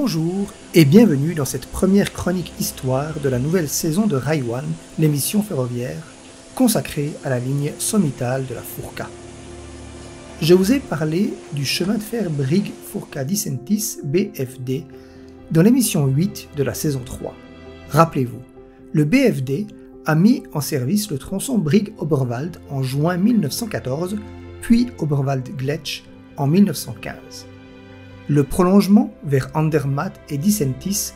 Bonjour et bienvenue dans cette première chronique histoire de la nouvelle saison de Raiwan, l'émission ferroviaire consacrée à la ligne sommitale de la Furka. Je vous ai parlé du chemin de fer Brigg Furka-Disentis BFD dans l'émission 8 de la saison 3. Rappelez-vous, le BFD a mis en service le tronçon Brigg-Oberwald en juin 1914, puis Oberwald-Gletsch en 1915. Le prolongement vers Andermatt et Disentis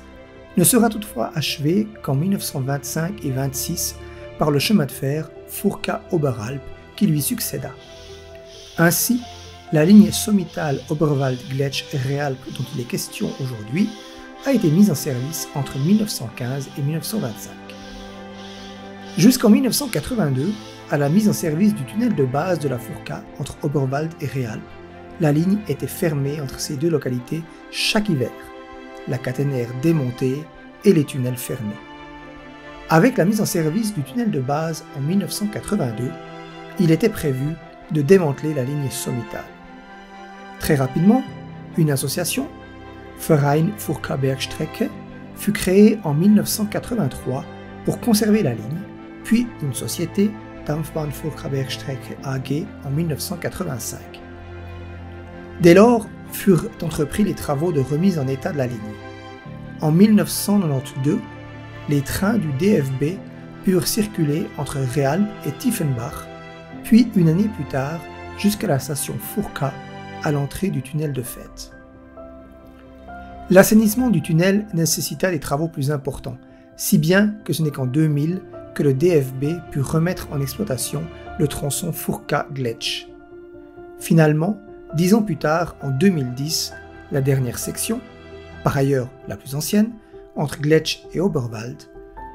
ne sera toutefois achevé qu'en 1925 et 26 par le chemin de fer Furka-Oberalp qui lui succéda. Ainsi, la ligne sommitale Oberwald-Gletsch-Realp dont il est question aujourd'hui a été mise en service entre 1915 et 1925. Jusqu'en 1982, à la mise en service du tunnel de base de la Furka entre Oberwald et Realp, la ligne était fermée entre ces deux localités chaque hiver, la caténaire démontée et les tunnels fermés. Avec la mise en service du tunnel de base en 1982, il était prévu de démanteler la ligne sommitale. Très rapidement, une association, Verein Furka Bergstrecke, fut créée en 1983 pour conserver la ligne, puis une société, Dampfbahn Furka Bergstrecke AG, en 1985. Dès lors, furent entrepris les travaux de remise en état de la ligne. En 1992, les trains du DFB purent circuler entre Realp et Tiefenbach, puis une année plus tard jusqu'à la station Furka à l'entrée du tunnel de Feth. L'assainissement du tunnel nécessita des travaux plus importants, si bien que ce n'est qu'en 2000 que le DFB put remettre en exploitation le tronçon Furka-Gletsch. Finalement, 10 ans plus tard, en 2010, la dernière section, par ailleurs la plus ancienne, entre Gletsch et Oberwald,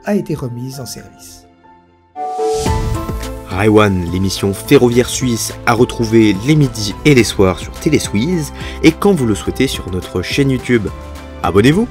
a été remise en service. Raiwan, l'émission ferroviaire suisse, à retrouver les midis et les soirs sur TéléSuisse et quand vous le souhaitez sur notre chaîne YouTube. Abonnez-vous!